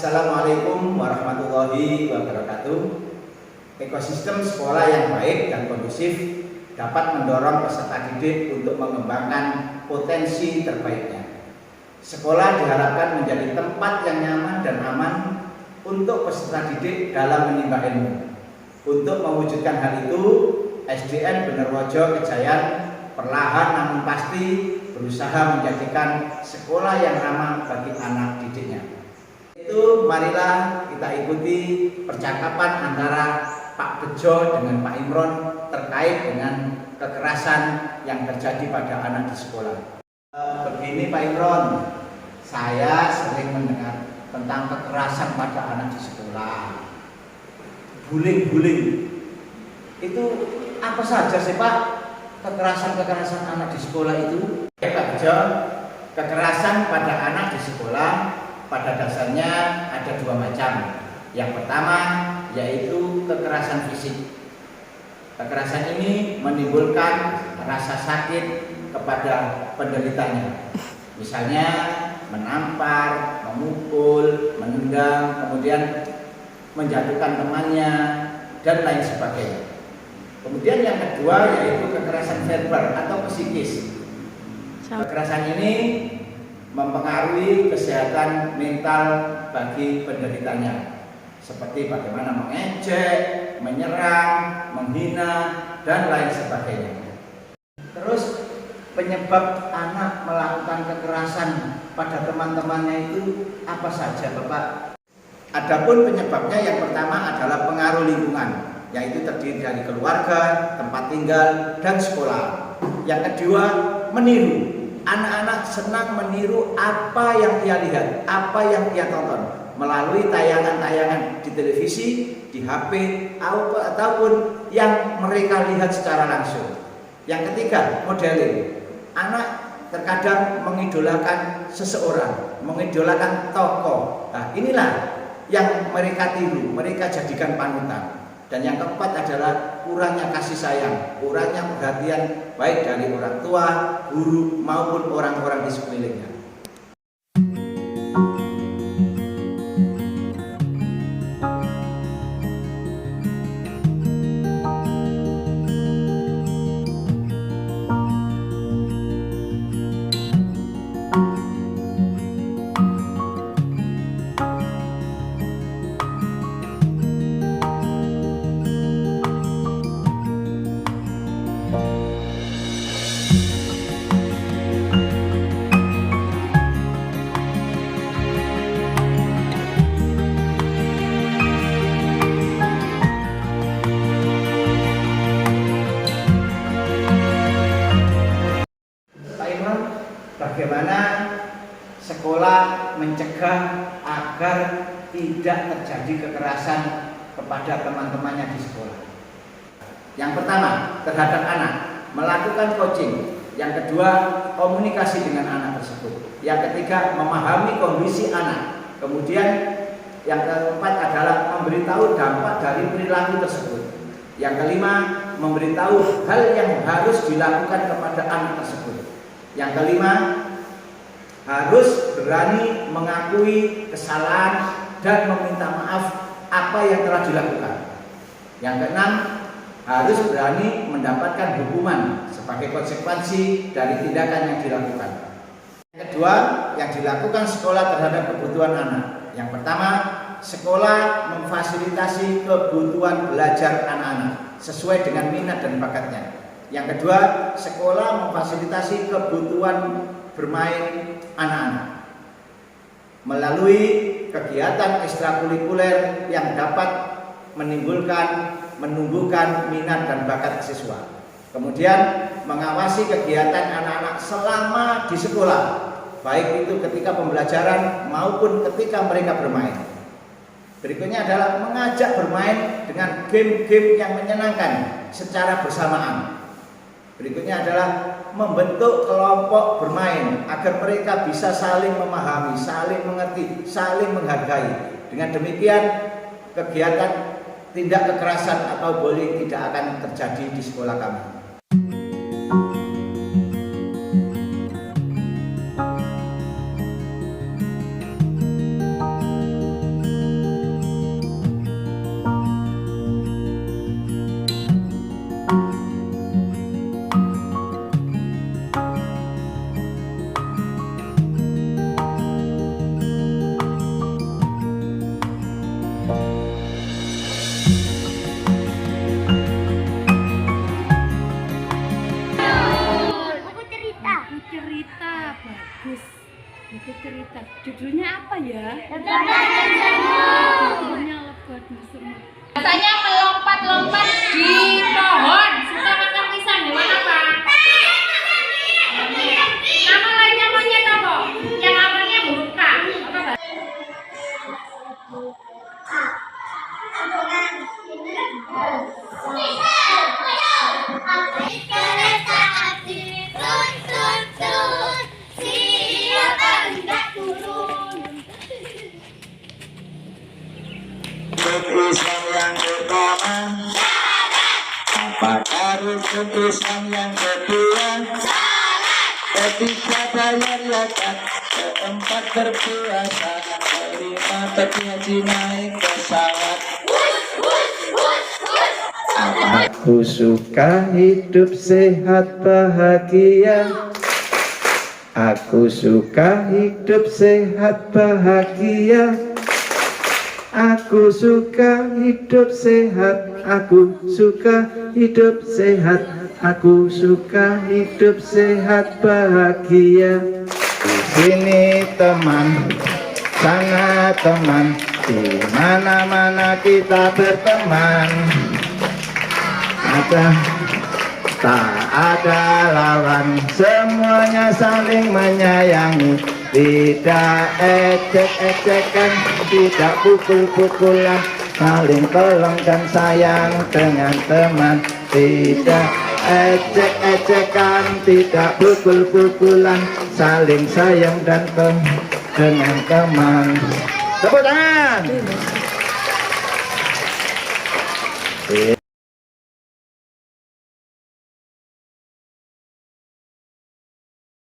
Assalamualaikum warahmatullahi wabarakatuh. Ekosistem sekolah yang baik dan kondusif dapat mendorong peserta didik untuk mengembangkan potensi terbaiknya. Sekolah diharapkan menjadi tempat yang nyaman dan aman untuk peserta didik dalam menimba ilmu. Untuk mewujudkan hal itu, SDN Benerwojo Kejayan perlahan namun pasti berusaha menjadikan sekolah yang ramah bagi anak didiknya. Itu marilah kita ikuti percakapan antara Pak Bejo dengan Pak Imron terkait dengan kekerasan yang terjadi pada anak di sekolah. Begini Pak Imron, saya sering mendengar tentang kekerasan pada anak di sekolah. Bullying. Itu apa saja sih Pak kekerasan anak di sekolah itu? Pak Bejo, kekerasan pada anak di sekolah pada dasarnya ada dua macam. Yang pertama yaitu kekerasan fisik. Kekerasan ini menimbulkan rasa sakit kepada penderitanya. Misalnya menampar, memukul, menendang, kemudian menjatuhkan temannya dan lain sebagainya. Kemudian yang kedua yaitu kekerasan verbal atau psikis. Kekerasan ini mempengaruhi kesehatan mental bagi penderitanya, seperti bagaimana mengejek, menyerang, menghina, dan lain sebagainya. Terus penyebab anak melakukan kekerasan pada teman-temannya itu apa saja Bapak? Adapun penyebabnya yang pertama adalah pengaruh lingkungan, yaitu terdiri dari keluarga, tempat tinggal, dan sekolah. Yang kedua, meniru. Anak-anak senang meniru apa yang ia lihat, apa yang ia tonton melalui tayangan-tayangan di televisi, di HP, ataupun yang mereka lihat secara langsung. Yang ketiga, modeling. Anak terkadang mengidolakan seseorang, mengidolakan tokoh. Nah, inilah yang mereka tiru, mereka jadikan panutan. Dan yang keempat adalah kurangnya kasih sayang, kurangnya perhatian baik dari orang tua, guru maupun orang-orang di sekelilingnya. Bagaimana sekolah mencegah agar tidak terjadi kekerasan kepada teman-temannya di sekolah? Yang pertama, terhadap anak, melakukan coaching. Yang kedua, komunikasi dengan anak tersebut. Yang ketiga, memahami kondisi anak. Kemudian yang keempat adalah memberitahu dampak dari perilaku tersebut. Yang kelima, memberitahu hal yang harus dilakukan kepada anak tersebut. Yang kelima, harus berani mengakui kesalahan dan meminta maaf apa yang telah dilakukan. Yang keenam, harus berani mendapatkan hukuman sebagai konsekuensi dari tindakan yang dilakukan. Yang kedua, yang dilakukan sekolah terhadap kebutuhan anak. Yang pertama, sekolah memfasilitasi kebutuhan belajar anak-anak sesuai dengan minat dan bakatnya. Yang kedua, sekolah memfasilitasi kebutuhan bermain anak-anak melalui kegiatan ekstrakurikuler yang dapat menumbuhkan minat dan bakat siswa. Kemudian mengawasi kegiatan anak-anak selama di sekolah, baik itu ketika pembelajaran maupun ketika mereka bermain. Berikutnya adalah mengajak bermain dengan game-game yang menyenangkan secara bersamaan. Berikutnya adalah membentuk kelompok bermain agar mereka bisa saling memahami, saling mengerti, saling menghargai. Dengan demikian, kegiatan tindak kekerasan atau bullying tidak akan terjadi di sekolah kami. Biasanya melompat-lompat di pohon. Suka makan pisang hewan apa? Nama lainnya monyet apa? Yang awalnya huruf K. Apa Mbak? Islam yang pertama, apakah rukun Islam yang kedua? Ketiga bayar zakat, keempat berpuasa, kelima pergi haji naik pesawat. Aku suka hidup sehat bahagia. Aku suka hidup sehat bahagia. Aku suka hidup sehat. Aku suka hidup sehat. Aku suka hidup sehat bahagia. Di sini teman, sana teman, di mana-mana kita berteman. Tak ada lawan, semuanya saling menyayangi. Tidak ejek-ejekan, tidak pukul-pukulan, saling tolong dan sayang dengan teman. Tidak ejek-ejekan, tidak pukul-pukulan, saling sayang dan dengan teman. Tepuk tangan.